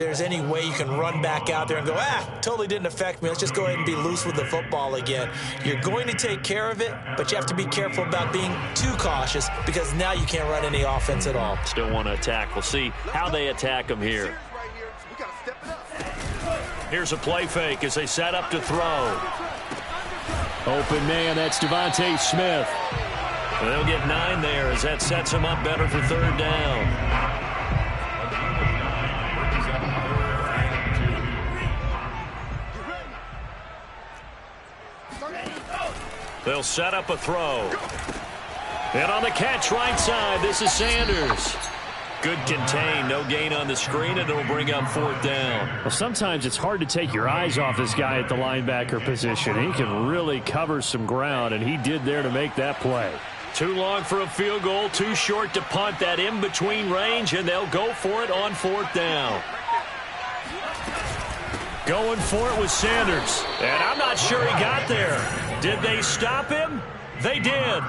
there's any way you can run back out there and go, totally didn't affect me. Let's just go ahead and be loose with the football again. You're going to take care of it, but you have to be careful about being too cautious because now you can't run any offense at all. Still want to attack. We'll see how they attack them here. Here's a play fake as they set up to throw. Open man, that's Devontae Smith. They'll get 9 there as that sets them up better for 3rd down. They'll set up a throw. And on the catch right side, this is Sanders. Good contain, no gain on the screen, and it'll bring up 4th down. Well, sometimes it's hard to take your eyes off this guy at the linebacker position. He can really cover some ground, and he did there to make that play. Too long for a field goal, too short to punt. That in-between range, and they'll go for it on 4th down. Going for it with Sanders. And I'm not sure he got there. Did they stop him? They did.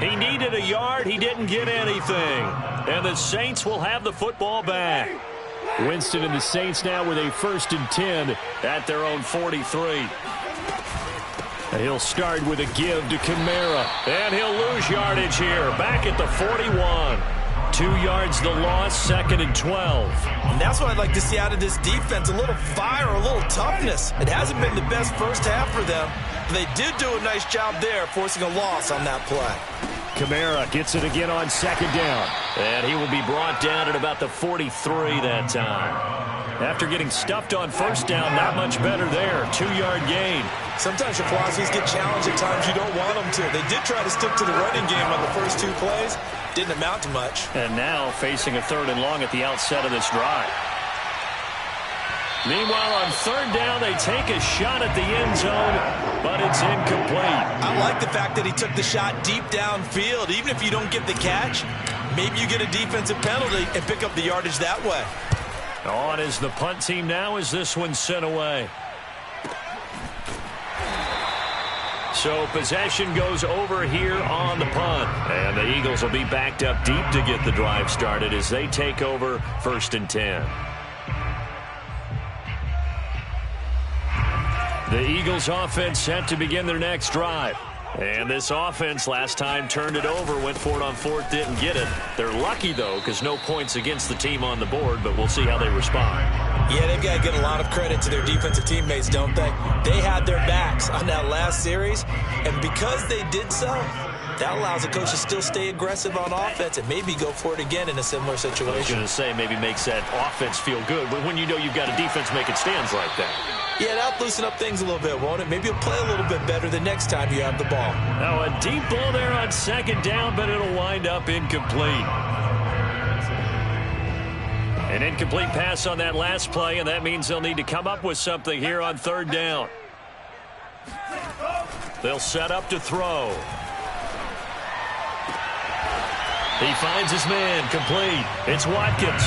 He needed a yard. He didn't get anything. And the Saints will have the football back. Winston and the Saints now with a 1st and 10 at their own 43. And he'll start with a give to Kamara. And he'll lose yardage here. Back at the 41. 2 yards the loss, 2nd and 12. And that's what I'd like to see out of this defense, a little fire, a little toughness. It hasn't been the best first half for them. They did do a nice job there, forcing a loss on that play. Kamara gets it again on 2nd down. And he will be brought down at about the 43 that time. After getting stuffed on 1st down, not much better there. 2-yard gain. Sometimes your philosophies get challenged at times you don't want them to. They did try to stick to the running game on the first 2 plays. Didn't amount to much. And now facing a 3rd and long at the outset of this drive. Meanwhile, on 3rd down, they take a shot at the end zone, but it's incomplete. I like the fact that he took the shot deep downfield. Even if you don't get the catch, maybe you get a defensive penalty and pick up the yardage that way. On is the punt team now as this one's sent away. So possession goes over here on the punt. And the Eagles will be backed up deep to get the drive started as they take over 1st and 10. The Eagles offense set to begin their next drive. And this offense last time turned it over, went for it on 4th, didn't get it. They're lucky, though, because no points against the team on the board, but we'll see how they respond. Yeah, they've got to get a lot of credit to their defensive teammates, don't they? They had their backs on that last series, and because they did so, that allows the coach to still stay aggressive on offense and maybe go for it again in a similar situation. I was going to say maybe makes that offense feel good, but when you know you've got a defense making stands like that. Yeah, that'll loosen up things a little bit, won't it? Maybe you'll play a little bit better the next time you have the ball. Now a deep ball there on 2nd down, but it'll wind up incomplete. An incomplete pass on that last play, and that means they'll need to come up with something here on 3rd down. They'll set up to throw. He finds his man, complete. It's Watkins.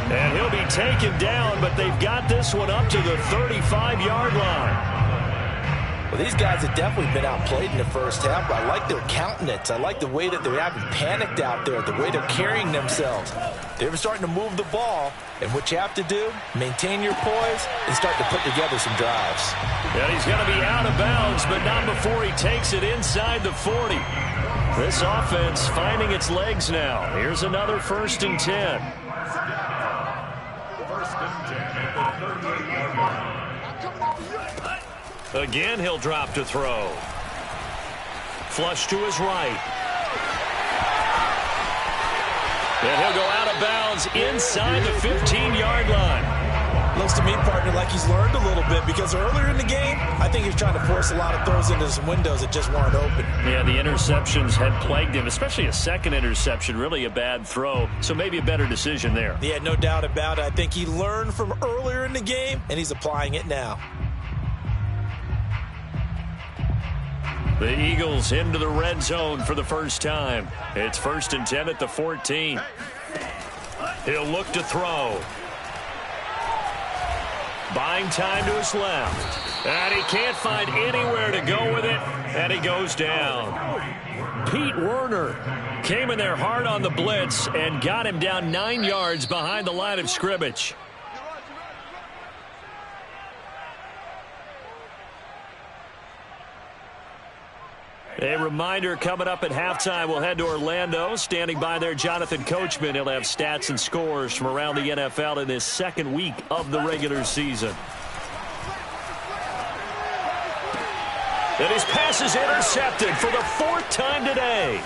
And he'll be taken down, but they've got this one up to the 35-yard line. Well, these guys have definitely been outplayed in the first half, but I like their countenance. I like the way that they're having panicked out there, the way they're carrying themselves. They're starting to move the ball, and what you have to do, maintain your poise and start to put together some drives. And he's going to be out of bounds, but not before he takes it inside the 40. This offense finding its legs now. Here's another 1st and 10. Again, he'll drop to throw. Flush to his right. And he'll go out of bounds inside the 15-yard line. Looks to me, partner, like he's learned a little bit because earlier in the game, I think he was trying to force a lot of throws into some windows that just weren't open. Yeah, the interceptions had plagued him, especially a second interception, really a bad throw. So maybe a better decision there. Yeah, no doubt about it. I think he learned from earlier in the game, and he's applying it now. The Eagles into the red zone for the first time. It's 1st and 10 at the 14. He'll look to throw. Buying time to his left. And he can't find anywhere to go with it. And he goes down. Pete Werner came in there hard on the blitz and got him down 9 yards behind the line of scrimmage. A reminder coming up at halftime, we'll head to Orlando. Standing by there, Jonathan Coachman. He'll have stats and scores from around the NFL in his second week of the regular season. And his pass is intercepted for the fourth time today.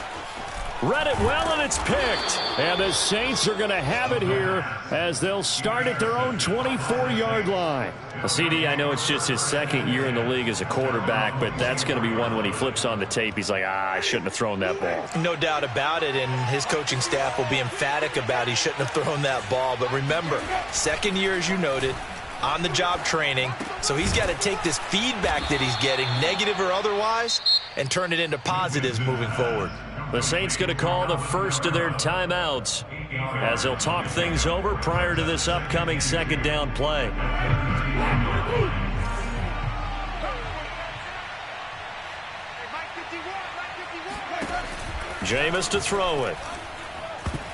Read it well, and it's picked. And the Saints are going to have it here as they'll start at their own 24-yard line. Well, CD, I know it's just his second year in the league as a quarterback, but that's going to be one when he flips on the tape. He's like, I shouldn't have thrown that ball. No doubt about it, and his coaching staff will be emphatic about he shouldn't have thrown that ball. But remember, second year, as you noted, on-the-job training, so he's got to take this feedback that he's getting, negative or otherwise, and turn it into positives moving forward. The Saints going to call the first of their timeouts as they'll talk things over prior to this upcoming second down play. Jameis to throw it.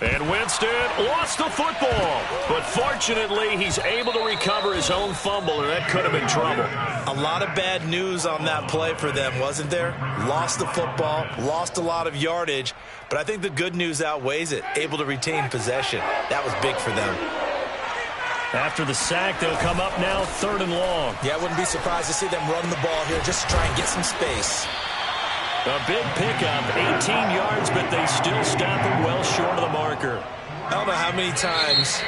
And Winston lost the football. But fortunately, he's able to recover his own fumble, or that could have been trouble. A lot of bad news on that play for them, wasn't there? Lost the football, lost a lot of yardage, but I think the good news outweighs it. Able to retain possession. That was big for them. After the sack, they'll come up now 3rd and long. Yeah, I wouldn't be surprised to see them run the ball here just to try and get some space. A big pickup, 18 yards, but they still stop him well short of the marker. I don't know how many times,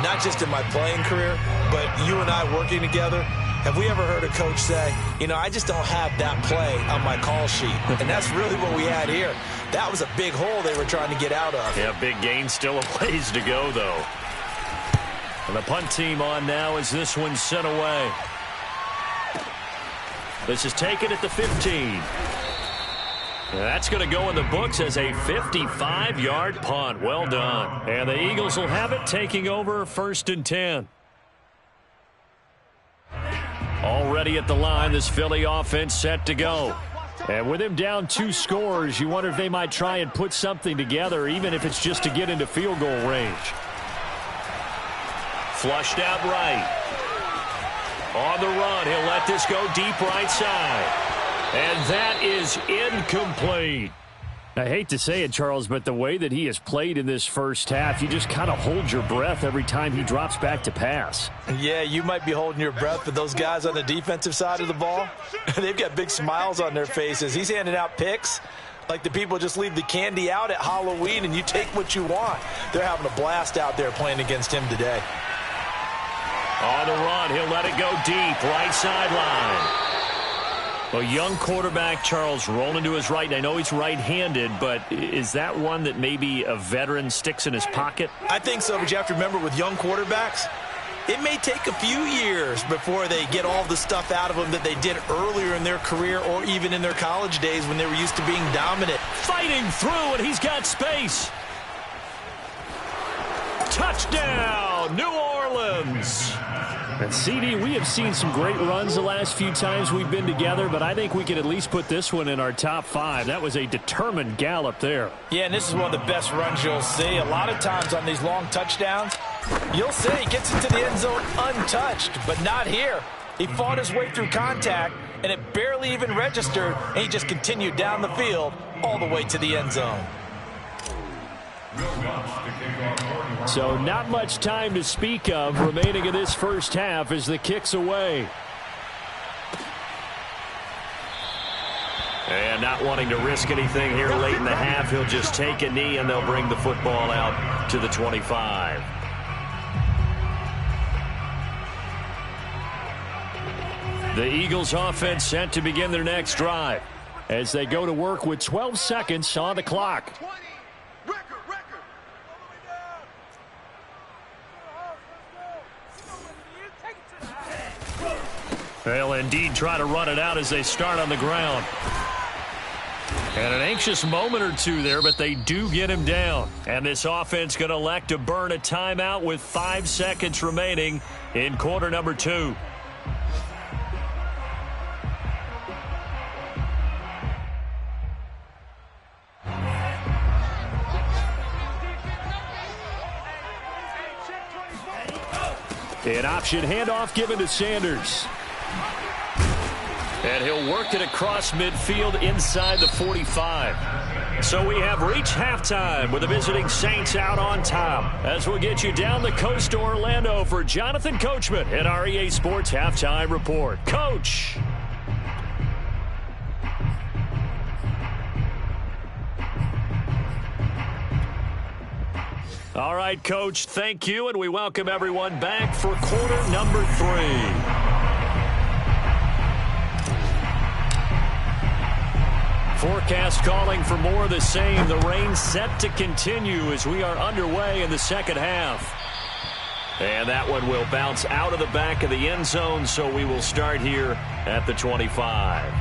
not just in my playing career, but you and I working together, have we ever heard a coach say, you know, I just don't have that play on my call sheet. And that's really what we had here. That was a big hole they were trying to get out of. Yeah, big gain, still a ways to go, though. And the punt team on now as this one's sent away. This is taken at the 15. That's going to go in the books as a 55-yard punt. Well done. And the Eagles will have it, taking over 1st and 10. Already at the line, this Philly offense set to go. And with him down 2 scores, you wonder if they might try and put something together, even if it's just to get into field goal range. Flushed out right. On the run, he'll let this go deep right side. And that is incomplete. I hate to say it, Charles, but the way that he has played in this first half, you just kind of hold your breath every time he drops back to pass. Yeah, you might be holding your breath, but those guys on the defensive side of the ball, they've got big smiles on their faces. He's handing out picks like the people just leave the candy out at Halloween and you take what you want. They're having a blast out there playing against him today. On the run, he'll let it go deep, right sideline. A young quarterback, Charles, rolling to his right. I know he's right-handed, but is that one that maybe a veteran sticks in his pocket? I think so, but you have to remember with young quarterbacks, it may take a few years before they get all the stuff out of them that they did earlier in their career or even in their college days when they were used to being dominant. Fighting through, and he's got space. Touchdown, New Orleans. And CD, we have seen some great runs the last few times we've been together, but I think we can at least put this one in our top 5. That was a determined gallop there. Yeah, and this is one of the best runs you'll see. A lot of times on these long touchdowns, you'll see he gets into the end zone untouched, but not here. He fought his way through contact, and it barely even registered, and he just continued down the field all the way to the end zone. So not much time to speak of remaining in this first half as the kick's away. And not wanting to risk anything here late in the half, he'll just take a knee and they'll bring the football out to the 25. The Eagles offense set to begin their next drive as they go to work with 12 seconds on the clock. They'll indeed try to run it out as they start on the ground. And an anxious moment or two there, but they do get him down. And this offense going to elect to burn a timeout with 5 seconds remaining in quarter number 2. An option handoff given to Sanders. And he'll work it across midfield inside the 45. So we have reached halftime with the visiting Saints out on top. As we'll get you down the coast to Orlando for Jonathan Coachman at our EA Sports Halftime Report. Coach. All right, Coach, thank you, and we welcome everyone back for quarter number 3. Forecast calling for more of the same. The rain set to continue as we are underway in the second half. And that one will bounce out of the back of the end zone, so we will start here at the 25.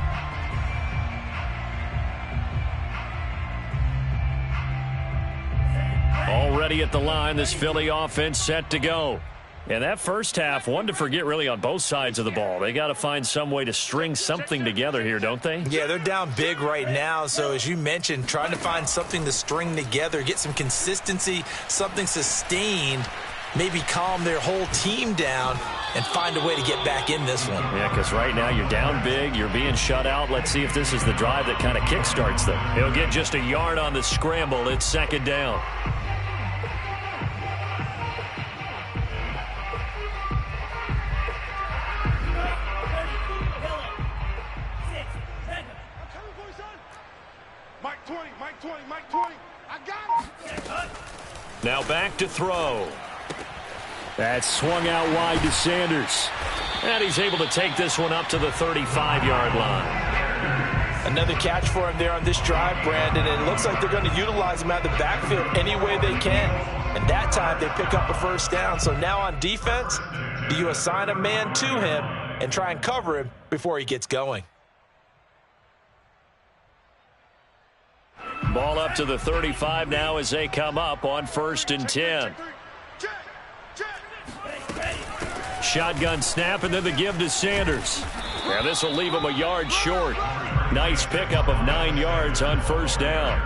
Already at the line, this Philly offense set to go. And that first half, one to forget really on both sides of the ball. They got to find some way to string something together here, don't they? Yeah, they're down big right now. So as you mentioned, trying to find something to string together, get some consistency, something sustained, maybe calm their whole team down and find a way to get back in this one. Yeah, because right now you're down big, you're being shut out. Let's see if this is the drive that kind of kickstarts them. He'll get just a yard on the scramble. It's second down. Now back to throw. That's swung out wide to Sanders. And he's able to take this one up to the 35-yard line. Another catch for him there on this drive, Brandon. And it looks like they're going to utilize him out of the backfield any way they can. And that time they pick up a first down. So now on defense, do you assign a man to him and try and cover him before he gets going? Ball up to the 35 now as they come up on 1st and 10. Shotgun snap and then the give to Sanders. Now this will leave him a yard short. Nice pickup of 9 yards on first down.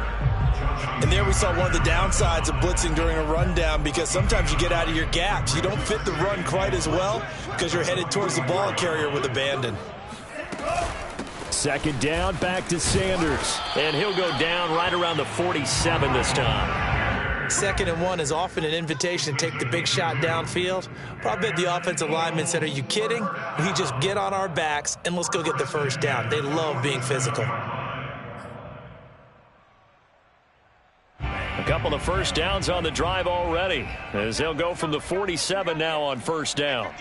And there we saw one of the downsides of blitzing during a rundown, because sometimes you get out of your gaps. You don't fit the run quite as well because you're headed towards the ball carrier with abandon. Second down, back to Sanders. And he'll go down right around the 47 this time. 2nd and 1 is often an invitation to take the big shot downfield. But I bet the offensive lineman said, are you kidding? We just get on our backs and let's go get the first down. They love being physical. A couple of first downs on the drive already, as they'll go from the 47 now on first down.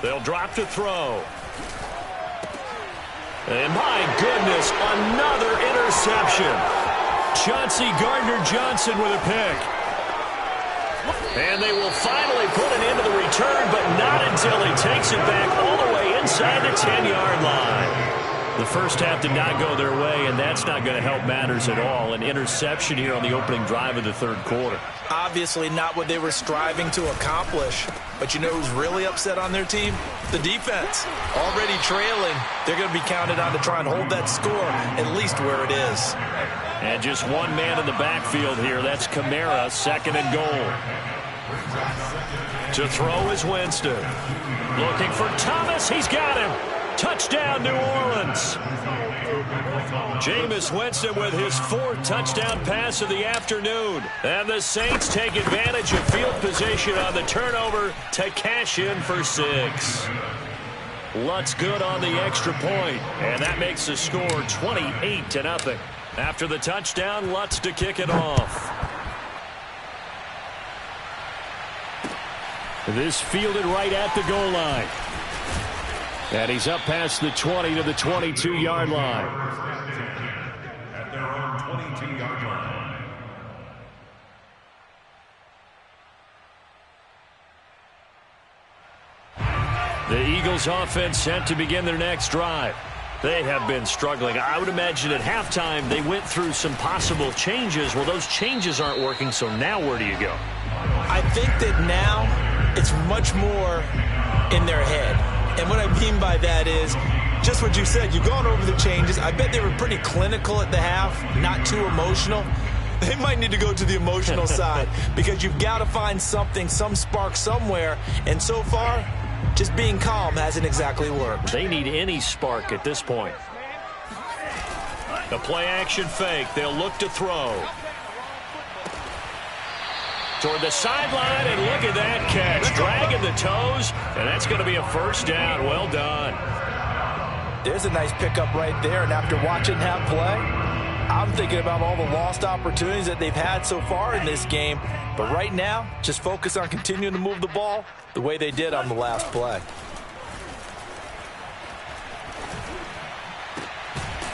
They'll drop to throw. And my goodness, another interception. Chauncey Gardner-Johnson with a pick. And they will finally put an end to the return, but not until he takes it back all the way inside the 10-yard line. The first half did not go their way, and that's not going to help matters at all. An interception here on the opening drive of the third quarter. Obviously not what they were striving to accomplish. But you know who's really upset on their team? The defense. Already trailing. They're going to be counted on to try and hold that score at least where it is. And just one man in the backfield here. That's Kamara, 2nd and goal. To throw is Winston. Looking for Thomas. He's got him. Touchdown, New Orleans. Jameis Winston with his 4th touchdown pass of the afternoon. And the Saints take advantage of field position on the turnover to cash in for 6. Lutz good on the extra point, and that makes the score 28-0. After the touchdown, Lutz to kick it off. This fielded right at the goal line. And he's up past the 20 to the 22-yard line. At their own 22-yard line. The Eagles offense set to begin their next drive. They have been struggling. I would imagine at halftime they went through some possible changes. Well, those changes aren't working, so now where do you go? I think that now it's much more in their head. And what I mean by that is just what you said. You've gone over the changes. I bet they were pretty clinical at the half, not too emotional. They might need to go to the emotional side because you've got to find something, some spark somewhere. And so far, Just being calm hasn't exactly worked. They need any spark at this point. The play-action fake. They'll look to throw. Toward the sideline, and look at that catch. Dragging the toes, and that's going to be a first down. Well done. There's a nice pickup right there, and after watching that play, I'm thinking about all the lost opportunities that they've had so far in this game. But right now, just focus on continuing to move the ball the way they did on the last play.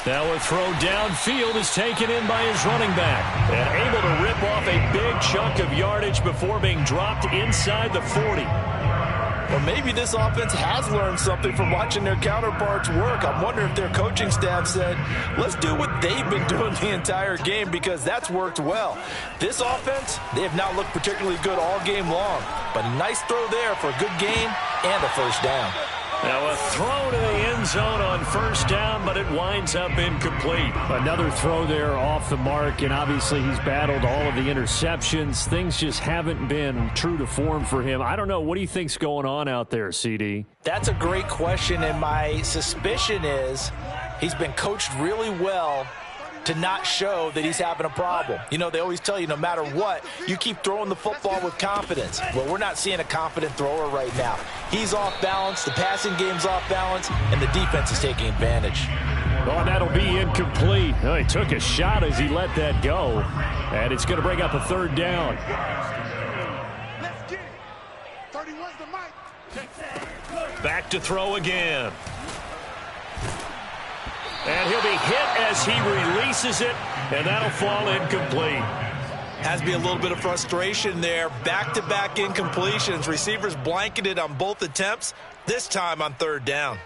Now a throw downfield is taken in by his running back. And able to rip off a big chunk of yardage before being dropped inside the 40. Well, maybe this offense has learned something from watching their counterparts work. I'm wondering if their coaching staff said, let's do what they've been doing the entire game, because that's worked well. This offense, they have not looked particularly good all game long, but a nice throw there for a good gain and a first down. Now a throw to the end zone on first down, but it winds up incomplete. Another throw there off the mark, and obviously he's battled all of the interceptions. Things just haven't been true to form for him. I don't know. What do you think's going on out there, CD? That's a great question, and my suspicion is he's been coached really well to not show that he's having a problem. You know, they always tell you no matter what, you keep throwing the football with confidence. Well, we're not seeing a confident thrower right now. He's off balance, the passing game's off balance, and the defense is taking advantage. Oh, and that'll be incomplete. Oh, he took a shot as he let that go, and it's going to bring up a third down. Let's get it. 31's the mic. Back to throw again. And he'll be hit as he releases it, and that'll fall incomplete. Has to be a little bit of frustration there. Back-to-back incompletions. Receivers blanketed on both attempts, this time on third down.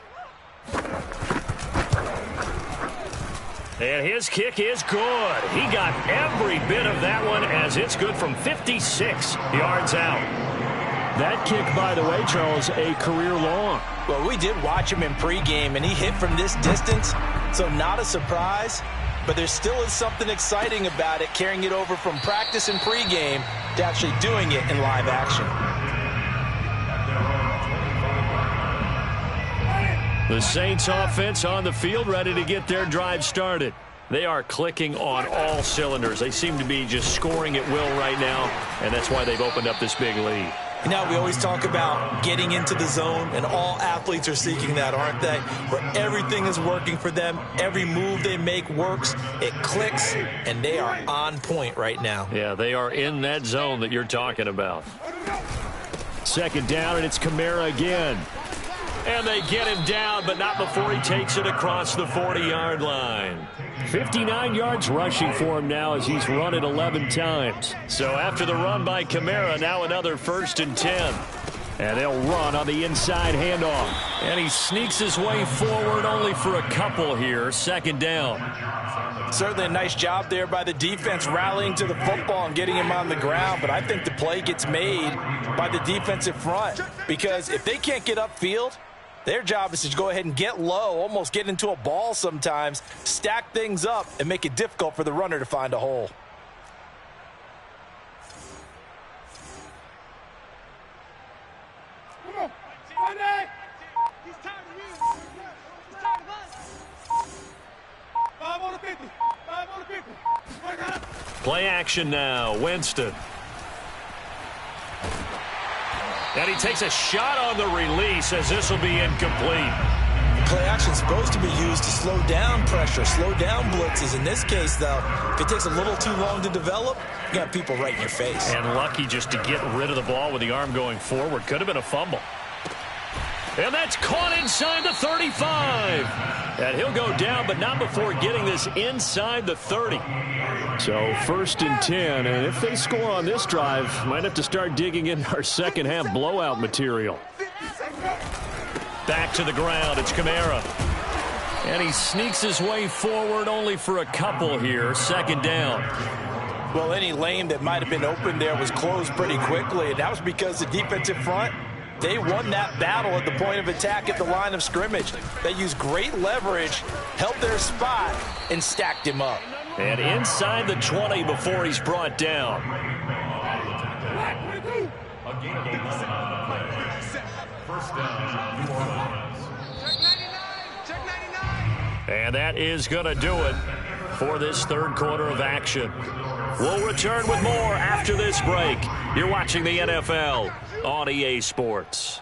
And his kick is good. He got every bit of that one, as it's good from 56 yards out. That kick, by the way, Charles, a career long. Well, we did watch him in pregame, and he hit from this distance, so not a surprise. But there still is something exciting about it, carrying it over from practice and pregame to actually doing it in live action. The Saints offense on the field, ready to get their drive started. They are clicking on all cylinders. They seem to be just scoring at will right now, and that's why they've opened up this big lead. You know, we always talk about getting into the zone, and all athletes are seeking that, aren't they? Where everything is working for them, every move they make works, it clicks, and they are on point right now. Yeah, they are in that zone that you're talking about. Second down, and it's Kamara again. And they get him down, but not before he takes it across the 40-yard line. 59 yards rushing for him now as he's run it 11 times. So after the run by Kamara, now another 1st and 10. And they'll run on the inside handoff. And he sneaks his way forward only for a couple here. Second down. Certainly a nice job there by the defense rallying to the football and getting him on the ground. But I think the play gets made by the defensive front, because if they can't get upfield, their job is to go ahead and get low, almost get into a ball sometimes, stack things up, and make it difficult for the runner to find a hole. Come on. Monday. He's tired of you. He's tired of us. 5 on the 50. 5 on the 50. Work out. Play action now. Winston. And he takes a shot on the release, as this will be incomplete. Play action is supposed to be used to slow down pressure, slow down blitzes. In this case, though, if it takes a little too long to develop, you got people right in your face. And lucky just to get rid of the ball with the arm going forward. Could have been a fumble. And that's caught inside the 35. And he'll go down, but not before getting this inside the 30. So 1st and 10, and if they score on this drive, might have to start digging in our second half blowout material. Back to the ground, it's Kamara. And he sneaks his way forward only for a couple here. Second down. Well, any lane that might have been open there was closed pretty quickly, and that was because the defensive front, they won that battle at the point of attack at the line of scrimmage. They used great leverage, held their spot, and stacked him up. And inside the 20 before he's brought down. And that is going to do it for this third quarter of action. We'll return with more after this break. You're watching the NFL on EA Sports.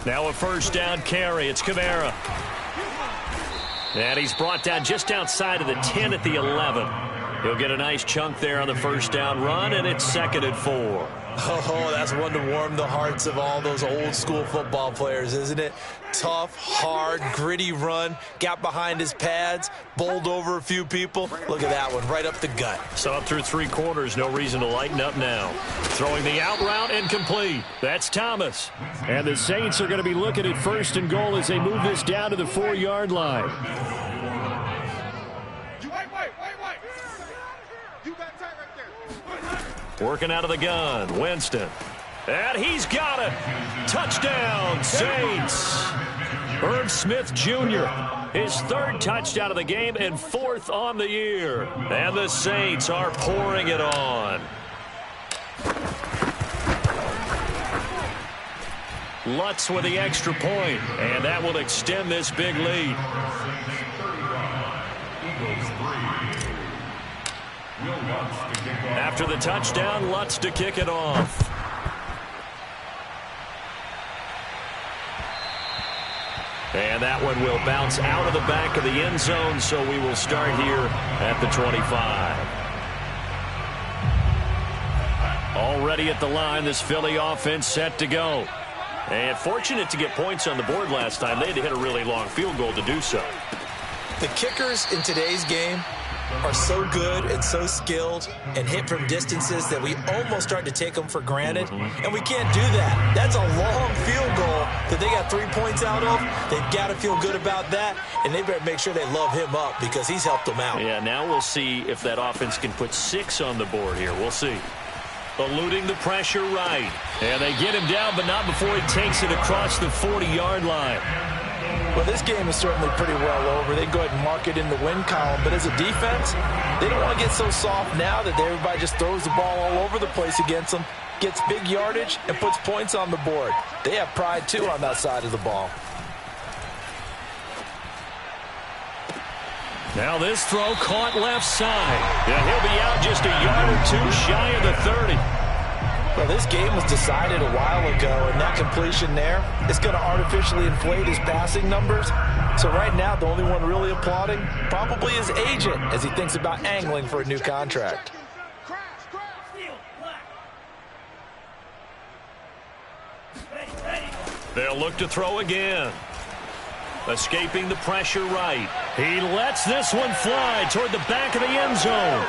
Now a first down carry. It's Kamara. And he's brought down just outside of the 10 at the 11. He'll get a nice chunk there on the first down run, and it's 2nd and 4. Oh, that's one to warm the hearts of all those old school football players, isn't it? Tough, hard, gritty run, got behind his pads, bowled over a few people. Look at that one, right up the gut. So up through 3 quarters, no reason to lighten up now. Throwing the out route incomplete. That's Thomas. And the Saints are going to be looking at 1st and goal as they move this down to the 4-yard line. Working out of the gun, Winston. And he's got it. Touchdown, Saints. Irv Smith Jr., his 3rd touchdown of the game and 4th on the year. And the Saints are pouring it on. Lutz with the extra point, and that will extend this big lead. After the touchdown, Lutz to kick it off. And that one will bounce out of the back of the end zone, so we will start here at the 25. Already at the line, this Philly offense set to go. And fortunate to get points on the board last time. They had to hit a really long field goal to do so. The kickers in today's game are so good and so skilled and hit from distances that we almost start to take them for granted, and we can't do that. That's a long field goal that they got 3 points out of. They've got to feel good about that, and they better make sure they love him up because he's helped them out. Yeah, now we'll see if that offense can put 6 on the board here. We'll see. Eluding the pressure right. And they get him down, but not before he takes it across the 40-yard line. Well, this game is certainly pretty well over. They can go ahead and mark it in the win column. But as a defense, they don't want to get so soft now that everybody just throws the ball all over the place against them, gets big yardage, and puts points on the board. They have pride, too, on that side of the ball. Now this throw caught left side. Yeah, he'll be out just a yard or 2 shy of the 30. Well, this game was decided a while ago, and that completion there is going to artificially inflate his passing numbers. So right now, the only one really applauding probably his agent as he thinks about angling for a new contract. They'll look to throw again. Escaping the pressure right. He lets this one fly toward the back of the end zone.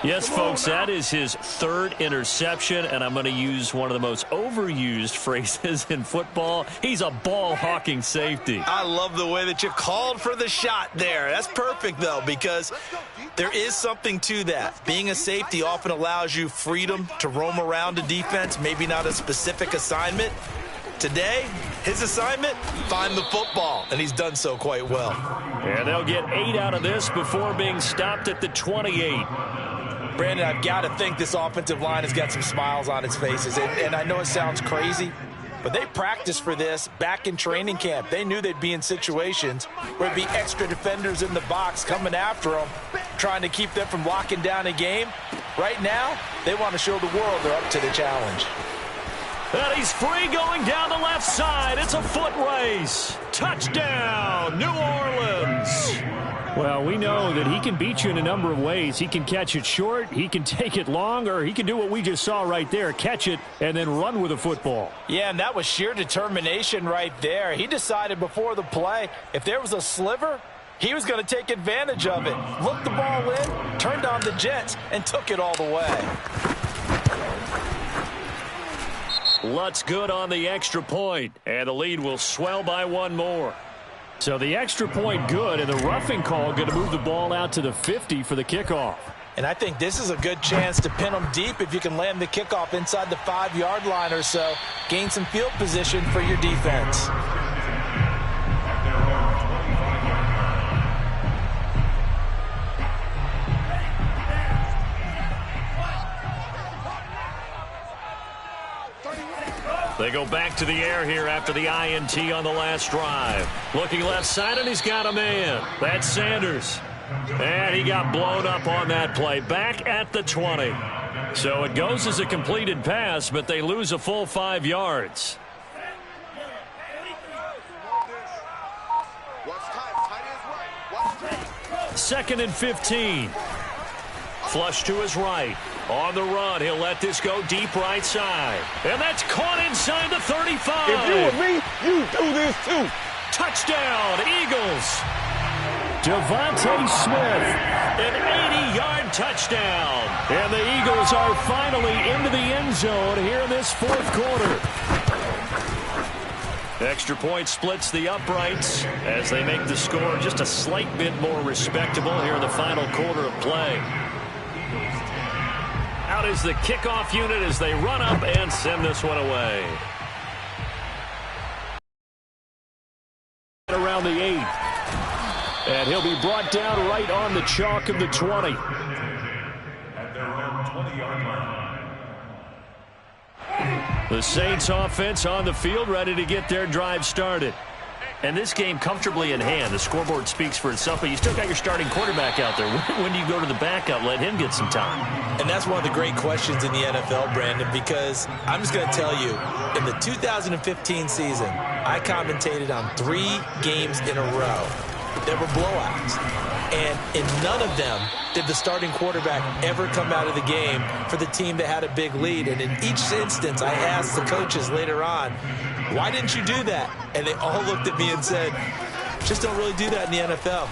Yes, folks, that is his 3rd interception, and I'm going to use one of the most overused phrases in football. He's a ball-hawking safety. I love the way that you called for the shot there. That's perfect, though, because there is something to that. Being a safety often allows you freedom to roam around a defense, maybe not a specific assignment. Today, his assignment, find the football, and he's done so quite well. And they'll get 8 out of this before being stopped at the 28. Brandon, I've got to think this offensive line has got some smiles on its faces. And I know it sounds crazy, but they practiced for this back in training camp. They knew they'd be in situations where it'd be extra defenders in the box coming after them, trying to keep them from locking down a game. Right now, they want to show the world they're up to the challenge. And he's free going down the left side. It's a foot race. Touchdown, New Orleans. Well, we know that he can beat you in a number of ways. He can catch it short, he can take it long, or he can do what we just saw right there, catch it and then run with the football. Yeah, and that was sheer determination right there. He decided before the play, if there was a sliver, he was going to take advantage of it. Looked the ball in, turned on the jets, and took it all the way. Lutz good on the extra point, and the lead will swell by 1 more. So the extra point good, and the roughing call going to move the ball out to the 50 for the kickoff. And I think this is a good chance to pin them deep if you can land the kickoff inside the 5-yard line or so. Gain some field position for your defense. They go back to the air here after the INT on the last drive. Looking left side, and he's got a man. That's Sanders. And he got blown up on that play. Back at the 20. So it goes as a completed pass, but they lose a full 5 yards. Second and 15. Flush to his right. On the run, he'll let this go deep right side. And that's caught inside the 35. If you were me, you do this too. Touchdown, Eagles. Devontae Smith. An 80-yard touchdown. And the Eagles are finally into the end zone here in this fourth quarter. Extra point splits the uprights as they make the score just a slight bit more respectable here in the final quarter of play. Out is the kickoff unit as they run up and send this one away. Around the 8. And he'll be brought down right on the chalk of the 20. At their own 20-yard line. The Saints offense on the field, ready to get their drive started. And this game comfortably in hand. The scoreboard speaks for itself, but you still got your starting quarterback out there. When do you go to the backup, let him get some time? And that's one of the great questions in the NFL, Brandon, because I'm just going to tell you, in the 2015 season, I commentated on 3 games in a row. There were blowouts. And in none of them did the starting quarterback ever come out of the game for the team that had a big lead. And in each instance, I asked the coaches later on, why didn't you do that? And they all looked at me and said, just don't really do that in the NFL.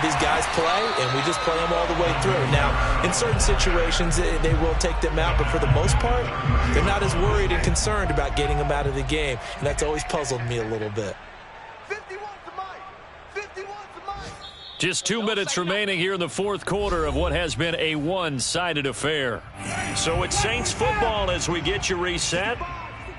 These guys play, and we just play them all the way through. Now, in certain situations, they will take them out, but for the most part, they're not as worried and concerned about getting them out of the game. And that's always puzzled me a little bit. Just 2 minutes remaining here in the fourth quarter of what has been a one-sided affair. So it's Saints football as we get you reset.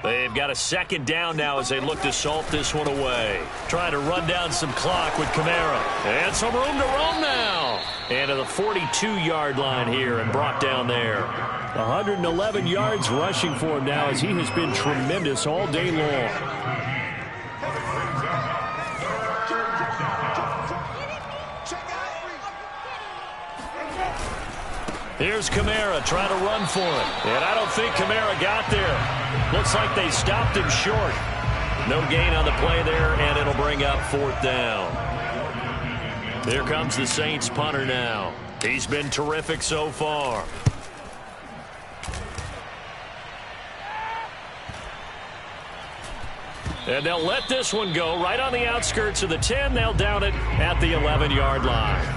They've got a second down now as they look to salt this one away. Trying to run down some clock with Kamara. And some room to roam now. And to the 42-yard line here and brought down there. 111 yards rushing for him now as he has been tremendous all day long. Here's Kamara trying to run for it. And I don't think Kamara got there. Looks like they stopped him short. No gain on the play there, and it'll bring up fourth down. Here comes the Saints punter now. He's been terrific so far. And they'll let this one go right on the outskirts of the 10. They'll down it at the 11-yard line.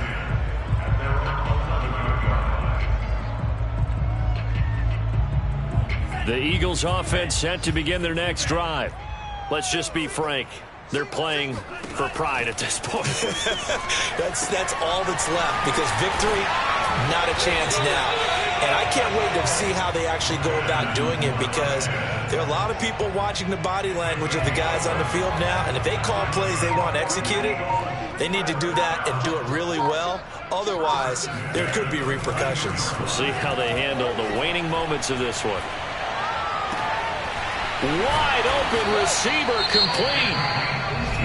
The Eagles offense set to begin their next drive. Let's just be frank. They're playing for pride at this point. That's all that's left, because victory, not a chance now. And I can't wait to see how they actually go about doing it, because there are a lot of people watching the body language of the guys on the field now, and if they call plays they want executed, they need to do that and do it really well. Otherwise, there could be repercussions. We'll see how they handle the waning moments of this one. Wide open receiver complete.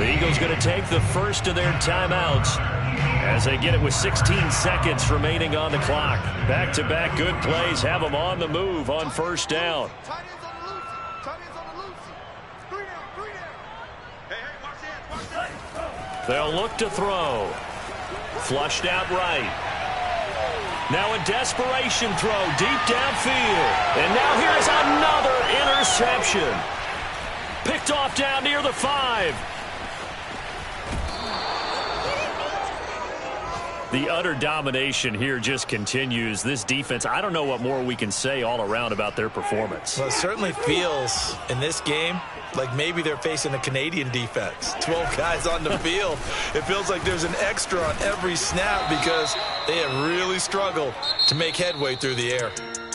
The Eagles going to take the first of their timeouts as they get it with 16 seconds remaining on the clock. Back-to-back good plays have them on the move on first down. They'll look to throw. Flushed out right. Now a desperation throw deep downfield. And now here's another interception. Picked off down near the 5. The utter domination here just continues. This defense, I don't know what more we can say all around about their performance. Well, it certainly feels in this game like maybe they're facing a Canadian defense. 12 guys on the field. It feels like there's an extra on every snap because they have really struggled to make headway through the air.